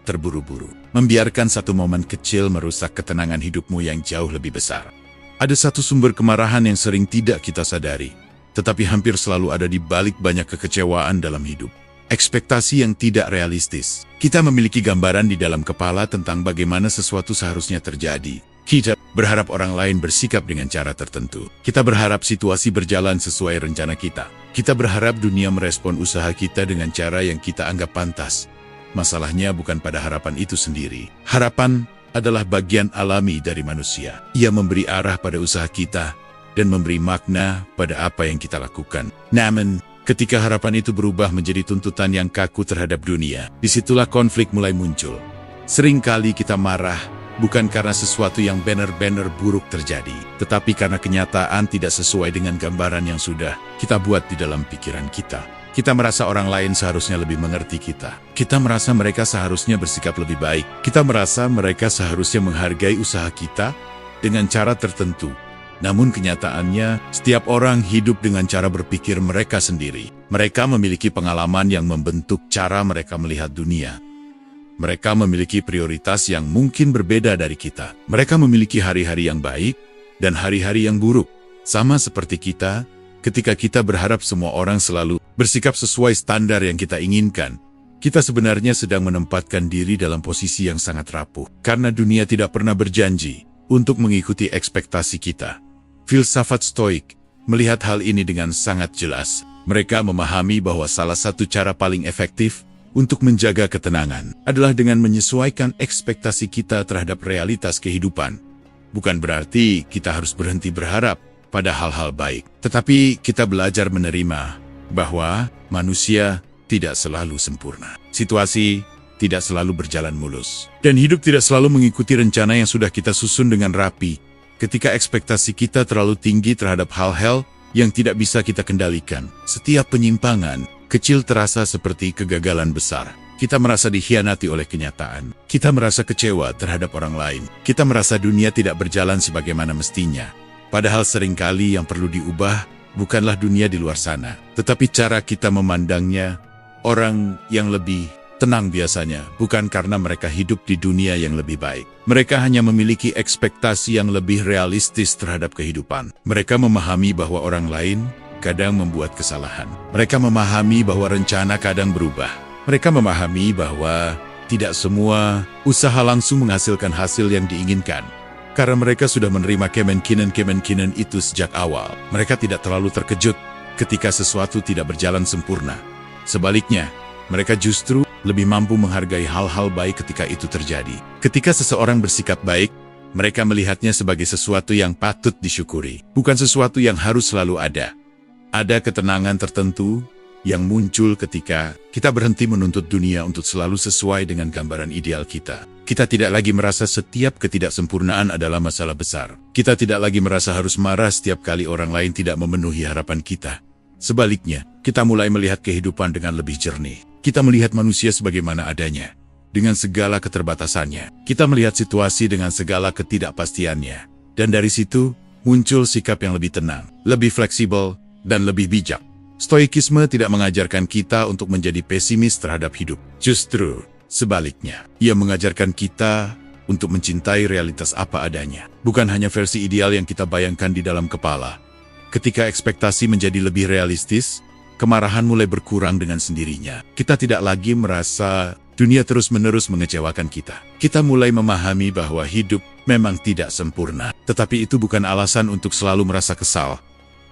terburu-buru. Membiarkan satu momen kecil merusak ketenangan hidupmu yang jauh lebih besar. Ada satu sumber kemarahan yang sering tidak kita sadari, tetapi hampir selalu ada di balik banyak kekecewaan dalam hidup. Ekspektasi yang tidak realistis. Kita memiliki gambaran di dalam kepala tentang bagaimana sesuatu seharusnya terjadi. Kita berharap orang lain bersikap dengan cara tertentu. Kita berharap situasi berjalan sesuai rencana kita. Kita berharap dunia merespon usaha kita dengan cara yang kita anggap pantas. Masalahnya bukan pada harapan itu sendiri. Harapan adalah bagian alami dari manusia. Ia memberi arah pada usaha kita dan memberi makna pada apa yang kita lakukan. Namun, ketika harapan itu berubah menjadi tuntutan yang kaku terhadap dunia, disitulah konflik mulai muncul. Seringkali kita marah bukan karena sesuatu yang benar-benar buruk terjadi, tetapi karena kenyataan tidak sesuai dengan gambaran yang sudah kita buat di dalam pikiran kita. Kita merasa orang lain seharusnya lebih mengerti kita. Kita merasa mereka seharusnya bersikap lebih baik. Kita merasa mereka seharusnya menghargai usaha kita dengan cara tertentu. Namun kenyataannya, setiap orang hidup dengan cara berpikir mereka sendiri. Mereka memiliki pengalaman yang membentuk cara mereka melihat dunia. Mereka memiliki prioritas yang mungkin berbeda dari kita. Mereka memiliki hari-hari yang baik dan hari-hari yang buruk. Sama seperti kita, ketika kita berharap semua orang selalu bersikap sesuai standar yang kita inginkan, kita sebenarnya sedang menempatkan diri dalam posisi yang sangat rapuh. Karena dunia tidak pernah berjanji untuk mengikuti ekspektasi kita. Filsafat Stoik melihat hal ini dengan sangat jelas. Mereka memahami bahwa salah satu cara paling efektif untuk menjaga ketenangan adalah dengan menyesuaikan ekspektasi kita terhadap realitas kehidupan. Bukan berarti kita harus berhenti berharap pada hal-hal baik, tetapi kita belajar menerima bahwa manusia tidak selalu sempurna. Situasi tidak selalu berjalan mulus. Dan hidup tidak selalu mengikuti rencana yang sudah kita susun dengan rapi. Ketika ekspektasi kita terlalu tinggi terhadap hal-hal yang tidak bisa kita kendalikan, setiap penyimpangan kecil terasa seperti kegagalan besar. Kita merasa dikhianati oleh kenyataan. Kita merasa kecewa terhadap orang lain. Kita merasa dunia tidak berjalan sebagaimana mestinya. Padahal seringkali yang perlu diubah bukanlah dunia di luar sana, tetapi cara kita memandangnya. Orang yang lebih tenang biasanya bukan karena mereka hidup di dunia yang lebih baik. Mereka hanya memiliki ekspektasi yang lebih realistis terhadap kehidupan. Mereka memahami bahwa orang lain kadang membuat kesalahan. Mereka memahami bahwa rencana kadang berubah. Mereka memahami bahwa tidak semua usaha langsung menghasilkan hasil yang diinginkan. Karena mereka sudah menerima kemenkinan itu sejak awal. Mereka tidak terlalu terkejut ketika sesuatu tidak berjalan sempurna. Sebaliknya, mereka justru lebih mampu menghargai hal-hal baik ketika itu terjadi. Ketika seseorang bersikap baik, mereka melihatnya sebagai sesuatu yang patut disyukuri, bukan sesuatu yang harus selalu ada. Ada ketenangan tertentu yang muncul ketika kita berhenti menuntut dunia untuk selalu sesuai dengan gambaran ideal kita. Kita tidak lagi merasa setiap ketidaksempurnaan adalah masalah besar. Kita tidak lagi merasa harus marah setiap kali orang lain tidak memenuhi harapan kita. Sebaliknya, kita mulai melihat kehidupan dengan lebih jernih. Kita melihat manusia sebagaimana adanya, dengan segala keterbatasannya. Kita melihat situasi dengan segala ketidakpastiannya. Dan dari situ, muncul sikap yang lebih tenang, lebih fleksibel, dan lebih bijak. Stoikisme tidak mengajarkan kita untuk menjadi pesimis terhadap hidup. Justru, sebaliknya, ia mengajarkan kita untuk mencintai realitas apa adanya. Bukan hanya versi ideal yang kita bayangkan di dalam kepala. Ketika ekspektasi menjadi lebih realistis, kemarahan mulai berkurang dengan sendirinya. Kita tidak lagi merasa dunia terus-menerus mengecewakan kita. Kita mulai memahami bahwa hidup memang tidak sempurna. Tetapi itu bukan alasan untuk selalu merasa kesal.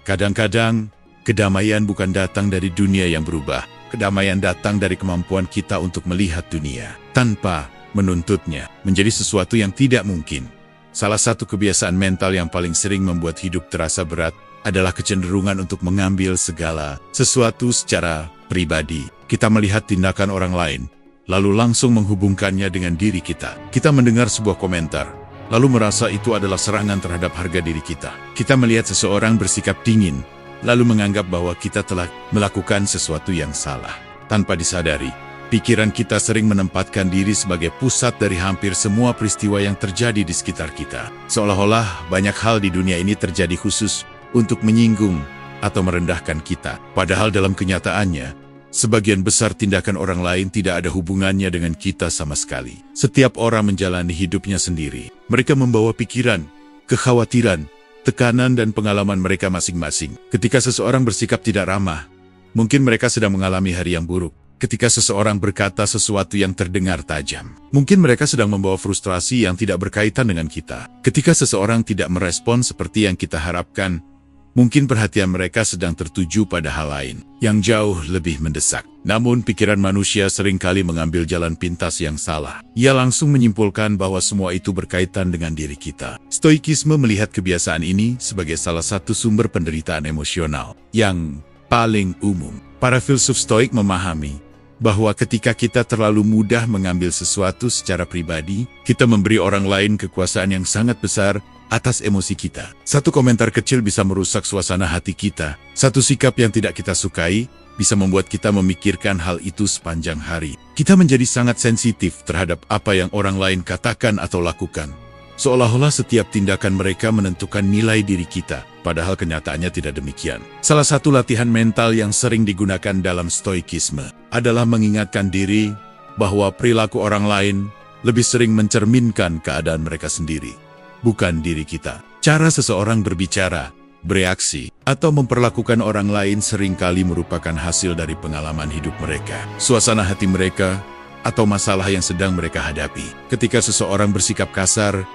Kadang-kadang, kedamaian bukan datang dari dunia yang berubah. Kedamaian datang dari kemampuan kita untuk melihat dunia tanpa menuntutnya menjadi sesuatu yang tidak mungkin. Salah satu kebiasaan mental yang paling sering membuat hidup terasa berat adalah kecenderungan untuk mengambil segala sesuatu secara pribadi. Kita melihat tindakan orang lain, lalu langsung menghubungkannya dengan diri kita. Kita mendengar sebuah komentar, lalu merasa itu adalah serangan terhadap harga diri kita. Kita melihat seseorang bersikap dingin, lalu menganggap bahwa kita telah melakukan sesuatu yang salah. Tanpa disadari, pikiran kita sering menempatkan diri sebagai pusat dari hampir semua peristiwa yang terjadi di sekitar kita. Seolah-olah banyak hal di dunia ini terjadi khusus untuk menyinggung atau merendahkan kita. Padahal dalam kenyataannya, sebagian besar tindakan orang lain tidak ada hubungannya dengan kita sama sekali. Setiap orang menjalani hidupnya sendiri. Mereka membawa pikiran, kekhawatiran, tekanan dan pengalaman mereka masing-masing. Ketika seseorang bersikap tidak ramah, mungkin mereka sedang mengalami hari yang buruk. Ketika seseorang berkata sesuatu yang terdengar tajam, mungkin mereka sedang membawa frustrasi yang tidak berkaitan dengan kita. Ketika seseorang tidak merespon seperti yang kita harapkan, mungkin perhatian mereka sedang tertuju pada hal lain yang jauh lebih mendesak. Namun pikiran manusia seringkali mengambil jalan pintas yang salah. Ia langsung menyimpulkan bahwa semua itu berkaitan dengan diri kita. Stoikisme melihat kebiasaan ini sebagai salah satu sumber penderitaan emosional yang paling umum. Para filsuf Stoik memahami bahwa ketika kita terlalu mudah mengambil sesuatu secara pribadi, kita memberi orang lain kekuasaan yang sangat besar atas emosi kita. Satu komentar kecil bisa merusak suasana hati kita. Satu sikap yang tidak kita sukai bisa membuat kita memikirkan hal itu sepanjang hari. Kita menjadi sangat sensitif terhadap apa yang orang lain katakan atau lakukan. Seolah-olah setiap tindakan mereka menentukan nilai diri kita, padahal kenyataannya tidak demikian. Salah satu latihan mental yang sering digunakan dalam stoikisme adalah mengingatkan diri bahwa perilaku orang lain lebih sering mencerminkan keadaan mereka sendiri, bukan diri kita. Cara seseorang berbicara, bereaksi, atau memperlakukan orang lain seringkali merupakan hasil dari pengalaman hidup mereka, suasana hati mereka, atau masalah yang sedang mereka hadapi. Ketika seseorang bersikap kasar,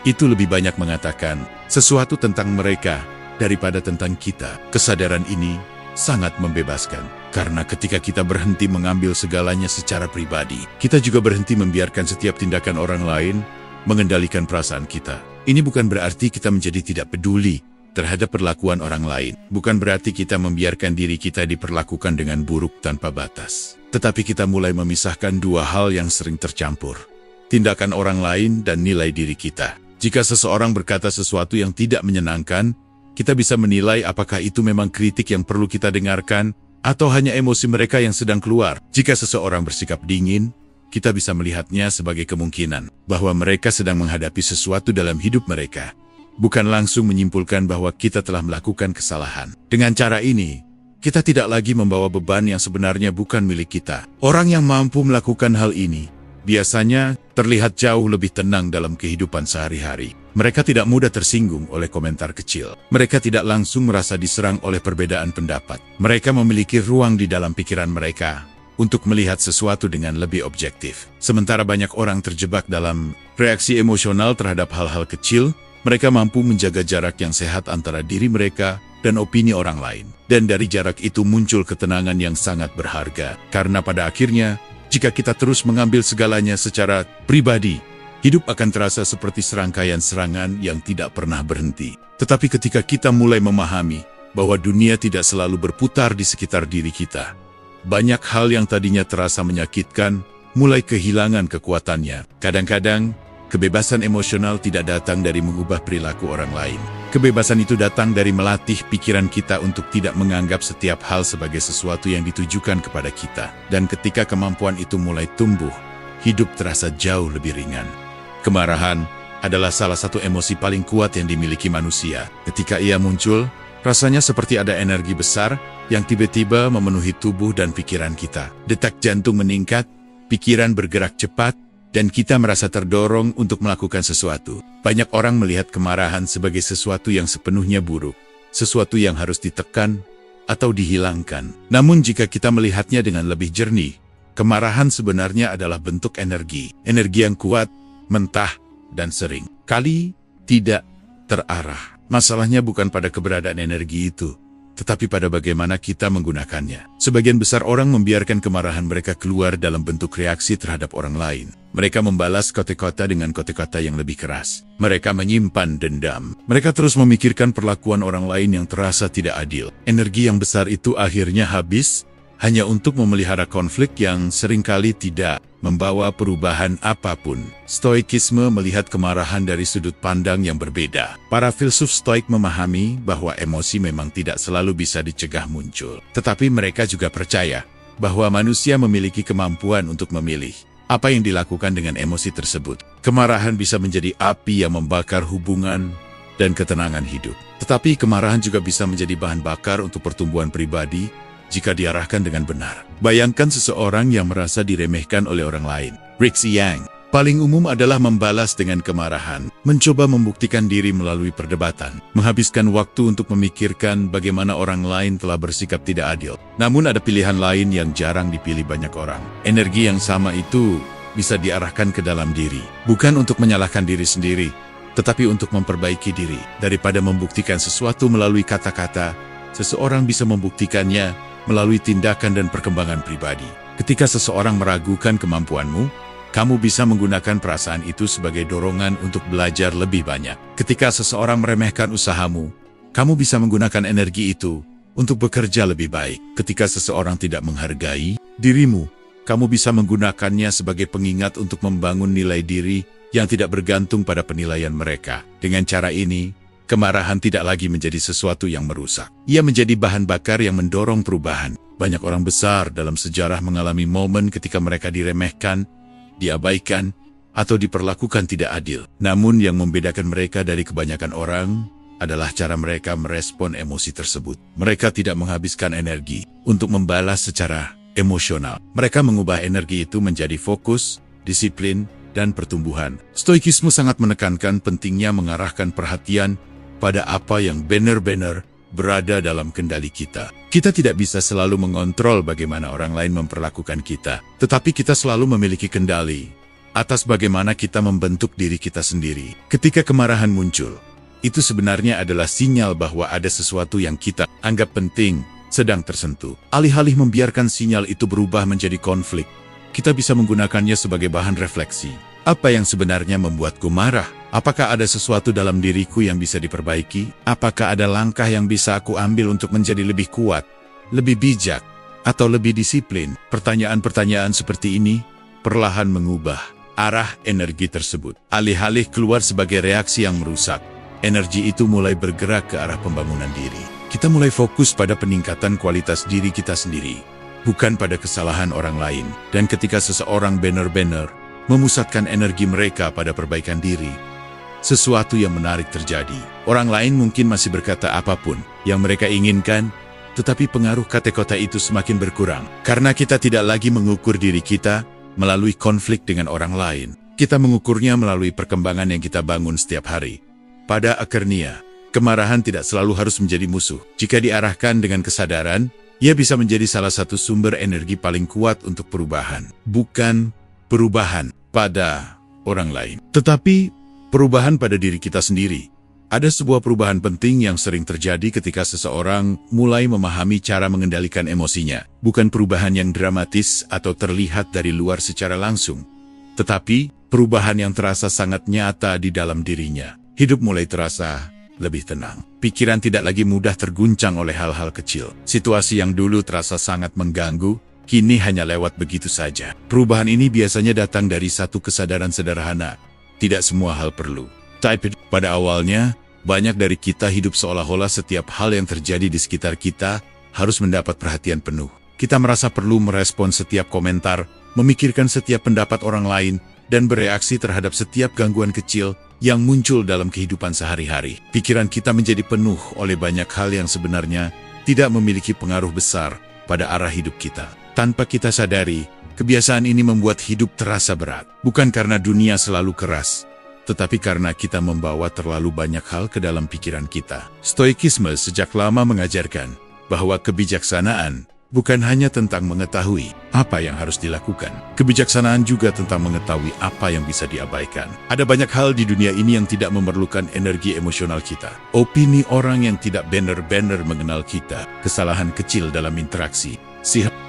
itu lebih banyak mengatakan sesuatu tentang mereka daripada tentang kita. Kesadaran ini sangat membebaskan, karena ketika kita berhenti mengambil segalanya secara pribadi, kita juga berhenti membiarkan setiap tindakan orang lain mengendalikan perasaan kita. Ini bukan berarti kita menjadi tidak peduli terhadap perlakuan orang lain. Bukan berarti kita membiarkan diri kita diperlakukan dengan buruk tanpa batas. Tetapi kita mulai memisahkan dua hal yang sering tercampur: tindakan orang lain dan nilai diri kita. Jika seseorang berkata sesuatu yang tidak menyenangkan, kita bisa menilai apakah itu memang kritik yang perlu kita dengarkan, atau hanya emosi mereka yang sedang keluar. Jika seseorang bersikap dingin, kita bisa melihatnya sebagai kemungkinan bahwa mereka sedang menghadapi sesuatu dalam hidup mereka, bukan langsung menyimpulkan bahwa kita telah melakukan kesalahan. Dengan cara ini, kita tidak lagi membawa beban yang sebenarnya bukan milik kita. Orang yang mampu melakukan hal ini biasanya terlihat jauh lebih tenang dalam kehidupan sehari-hari. Mereka tidak mudah tersinggung oleh komentar kecil. Mereka tidak langsung merasa diserang oleh perbedaan pendapat. Mereka memiliki ruang di dalam pikiran mereka untuk melihat sesuatu dengan lebih objektif. Sementara banyak orang terjebak dalam reaksi emosional terhadap hal-hal kecil Mereka mampu menjaga jarak yang sehat antara diri mereka dan opini orang lain. Dan dari jarak itu muncul ketenangan yang sangat berharga. Karena pada akhirnya, jika kita terus mengambil segalanya secara pribadi, hidup akan terasa seperti serangkaian serangan yang tidak pernah berhenti. Tetapi ketika kita mulai memahami bahwa dunia tidak selalu berputar di sekitar diri kita, banyak hal yang tadinya terasa menyakitkan mulai kehilangan kekuatannya. Kadang-kadang, kebebasan emosional tidak datang dari mengubah perilaku orang lain. Kebebasan itu datang dari melatih pikiran kita untuk tidak menganggap setiap hal sebagai sesuatu yang ditujukan kepada kita. Dan ketika kemampuan itu mulai tumbuh, hidup terasa jauh lebih ringan. Kemarahan adalah salah satu emosi paling kuat yang dimiliki manusia. Ketika ia muncul, rasanya seperti ada energi besar yang tiba-tiba memenuhi tubuh dan pikiran kita. Detak jantung meningkat, pikiran bergerak cepat, dan kita merasa terdorong untuk melakukan sesuatu. Banyak orang melihat kemarahan sebagai sesuatu yang sepenuhnya buruk, sesuatu yang harus ditekan atau dihilangkan. Namun jika kita melihatnya dengan lebih jernih, kemarahan sebenarnya adalah bentuk energi. Energi yang kuat, mentah, dan sering kali tidak terarah. Masalahnya bukan pada keberadaan energi itu, tetapi pada bagaimana kita menggunakannya. Sebagian besar orang membiarkan kemarahan mereka keluar dalam bentuk reaksi terhadap orang lain. Mereka membalas kata-kata dengan kata-kata yang lebih keras. Mereka menyimpan dendam. Mereka terus memikirkan perlakuan orang lain yang terasa tidak adil. Energi yang besar itu akhirnya habis hanya untuk memelihara konflik yang seringkali tidak membawa perubahan apapun. Stoikisme melihat kemarahan dari sudut pandang yang berbeda. Para filsuf Stoik memahami bahwa emosi memang tidak selalu bisa dicegah muncul. Tetapi mereka juga percaya bahwa manusia memiliki kemampuan untuk memilih apa yang dilakukan dengan emosi tersebut. Kemarahan bisa menjadi api yang membakar hubungan dan ketenangan hidup. Tetapi kemarahan juga bisa menjadi bahan bakar untuk pertumbuhan pribadi jika diarahkan dengan benar. Bayangkan seseorang yang merasa diremehkan oleh orang lain. Reaksi yang paling umum adalah membalas dengan kemarahan, mencoba membuktikan diri melalui perdebatan, menghabiskan waktu untuk memikirkan bagaimana orang lain telah bersikap tidak adil. Namun ada pilihan lain yang jarang dipilih banyak orang. Energi yang sama itu bisa diarahkan ke dalam diri, bukan untuk menyalahkan diri sendiri, tetapi untuk memperbaiki diri. Daripada membuktikan sesuatu melalui kata-kata, seseorang bisa membuktikannya melalui tindakan dan perkembangan pribadi. Ketika seseorang meragukan kemampuanmu, kamu bisa menggunakan perasaan itu sebagai dorongan untuk belajar lebih banyak. Ketika seseorang meremehkan usahamu, kamu bisa menggunakan energi itu untuk bekerja lebih baik. Ketika seseorang tidak menghargai dirimu, kamu bisa menggunakannya sebagai pengingat untuk membangun nilai diri yang tidak bergantung pada penilaian mereka. Dengan cara ini, kemarahan tidak lagi menjadi sesuatu yang merusak. Ia menjadi bahan bakar yang mendorong perubahan. Banyak orang besar dalam sejarah mengalami momen ketika mereka diremehkan, diabaikan, atau diperlakukan tidak adil. Namun yang membedakan mereka dari kebanyakan orang adalah cara mereka merespon emosi tersebut. Mereka tidak menghabiskan energi untuk membalas secara emosional. Mereka mengubah energi itu menjadi fokus, disiplin, dan pertumbuhan. Stoikisme sangat menekankan pentingnya mengarahkan perhatian pada apa yang benar-benar berada dalam kendali kita. Kita tidak bisa selalu mengontrol bagaimana orang lain memperlakukan kita, tetapi kita selalu memiliki kendali atas bagaimana kita membentuk diri kita sendiri. Ketika kemarahan muncul, itu sebenarnya adalah sinyal bahwa ada sesuatu yang kita anggap penting sedang tersentuh. Alih-alih membiarkan sinyal itu berubah menjadi konflik, kita bisa menggunakannya sebagai bahan refleksi. Apa yang sebenarnya membuatku marah? Apakah ada sesuatu dalam diriku yang bisa diperbaiki? Apakah ada langkah yang bisa aku ambil untuk menjadi lebih kuat, lebih bijak, atau lebih disiplin? Pertanyaan-pertanyaan seperti ini perlahan mengubah arah energi tersebut. Alih-alih keluar sebagai reaksi yang merusak, energi itu mulai bergerak ke arah pembangunan diri. Kita mulai fokus pada peningkatan kualitas diri kita sendiri, bukan pada kesalahan orang lain. Dan ketika seseorang benar-benar memusatkan energi mereka pada perbaikan diri, sesuatu yang menarik terjadi. Orang lain mungkin masih berkata apapun yang mereka inginkan, tetapi pengaruh kata-kata itu semakin berkurang. Karena kita tidak lagi mengukur diri kita melalui konflik dengan orang lain. Kita mengukurnya melalui perkembangan yang kita bangun setiap hari. Pada akhirnya, kemarahan tidak selalu harus menjadi musuh. Jika diarahkan dengan kesadaran, ia bisa menjadi salah satu sumber energi paling kuat untuk perubahan. Bukan perubahan pada orang lain, tetapi Perubahan pada diri kita sendiri. Ada sebuah perubahan penting yang sering terjadi ketika seseorang mulai memahami cara mengendalikan emosinya. Bukan perubahan yang dramatis atau terlihat dari luar secara langsung, tetapi perubahan yang terasa sangat nyata di dalam dirinya. Hidup mulai terasa lebih tenang. Pikiran tidak lagi mudah terguncang oleh hal-hal kecil. Situasi yang dulu terasa sangat mengganggu, kini hanya lewat begitu saja. Perubahan ini biasanya datang dari satu kesadaran sederhana. Tidak semua hal perlu. Pada awalnya, banyak dari kita hidup seolah-olah setiap hal yang terjadi di sekitar kita harus mendapat perhatian penuh. Kita merasa perlu merespon setiap komentar, memikirkan setiap pendapat orang lain, dan bereaksi terhadap setiap gangguan kecil yang muncul dalam kehidupan sehari-hari. Pikiran kita menjadi penuh oleh banyak hal yang sebenarnya tidak memiliki pengaruh besar pada arah hidup kita. Tanpa kita sadari, kebiasaan ini membuat hidup terasa berat. Bukan karena dunia selalu keras, tetapi karena kita membawa terlalu banyak hal ke dalam pikiran kita. Stoikisme sejak lama mengajarkan bahwa kebijaksanaan bukan hanya tentang mengetahui apa yang harus dilakukan. Kebijaksanaan juga tentang mengetahui apa yang bisa diabaikan. Ada banyak hal di dunia ini yang tidak memerlukan energi emosional kita. Opini orang yang tidak benar-benar mengenal kita, kesalahan kecil dalam interaksi,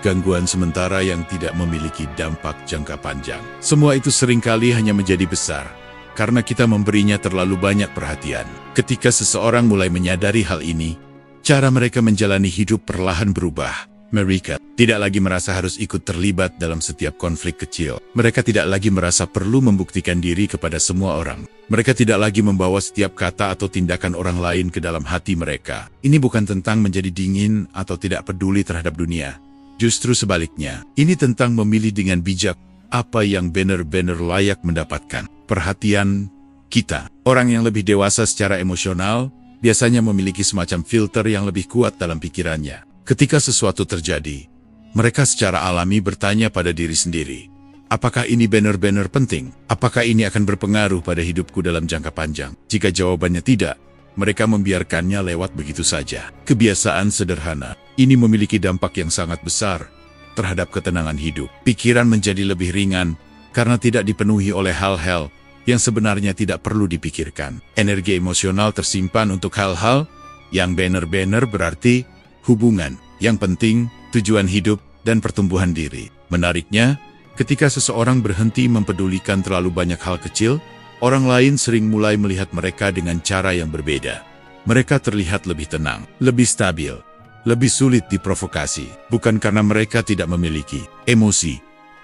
gangguan sementara yang tidak memiliki dampak jangka panjang. Semua itu seringkali hanya menjadi besar karena kita memberinya terlalu banyak perhatian. Ketika seseorang mulai menyadari hal ini, cara mereka menjalani hidup perlahan berubah. Mereka tidak lagi merasa harus ikut terlibat dalam setiap konflik kecil. Mereka tidak lagi merasa perlu membuktikan diri kepada semua orang. Mereka tidak lagi membawa setiap kata atau tindakan orang lain ke dalam hati mereka. Ini bukan tentang menjadi dingin atau tidak peduli terhadap dunia. Justru sebaliknya, ini tentang memilih dengan bijak apa yang benar-benar layak mendapatkan perhatian kita. Orang yang lebih dewasa secara emosional biasanya memiliki semacam filter yang lebih kuat dalam pikirannya. Ketika sesuatu terjadi, mereka secara alami bertanya pada diri sendiri, apakah ini benar-benar penting? Apakah ini akan berpengaruh pada hidupku dalam jangka panjang? Jika jawabannya tidak, mereka membiarkannya lewat begitu saja. Kebiasaan sederhana ini memiliki dampak yang sangat besar terhadap ketenangan hidup. Pikiran menjadi lebih ringan karena tidak dipenuhi oleh hal-hal yang sebenarnya tidak perlu dipikirkan. Energi emosional tersimpan untuk hal-hal yang benar-benar berarti, hubungan yang penting, tujuan hidup, dan pertumbuhan diri. Menariknya, ketika seseorang berhenti mempedulikan terlalu banyak hal kecil, orang lain sering mulai melihat mereka dengan cara yang berbeda. Mereka terlihat lebih tenang, lebih stabil, lebih sulit diprovokasi. Bukan karena mereka tidak memiliki emosi,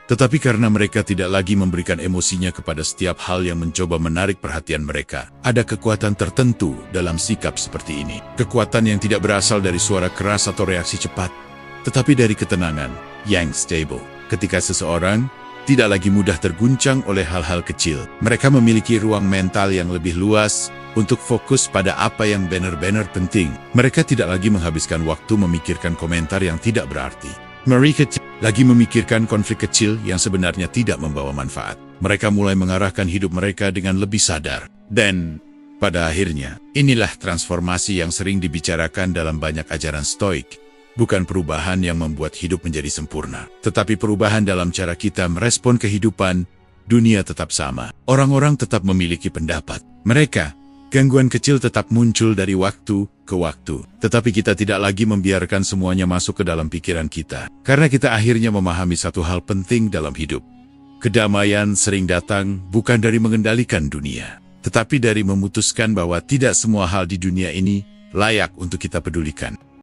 tetapi karena mereka tidak lagi memberikan emosinya kepada setiap hal yang mencoba menarik perhatian mereka. Ada kekuatan tertentu dalam sikap seperti ini. Kekuatan yang tidak berasal dari suara keras atau reaksi cepat, tetapi dari ketenangan yang stable. Ketika seseorang tidak lagi mudah terguncang oleh hal-hal kecil, mereka memiliki ruang mental yang lebih luas untuk fokus pada apa yang benar-benar penting. Mereka tidak lagi menghabiskan waktu memikirkan komentar yang tidak berarti. Mereka lagi memikirkan konflik kecil yang sebenarnya tidak membawa manfaat. Mereka mulai mengarahkan hidup mereka dengan lebih sadar. Dan pada akhirnya, inilah transformasi yang sering dibicarakan dalam banyak ajaran Stoik. Bukan perubahan yang membuat hidup menjadi sempurna, tetapi perubahan dalam cara kita merespon kehidupan. Dunia tetap sama. Orang-orang tetap memiliki pendapat. Gangguan kecil tetap muncul dari waktu ke waktu, tetapi kita tidak lagi membiarkan semuanya masuk ke dalam pikiran kita. Karena kita akhirnya memahami satu hal penting dalam hidup. Kedamaian sering datang bukan dari mengendalikan dunia, tetapi dari memutuskan bahwa tidak semua hal di dunia ini layak untuk kita pedulikan.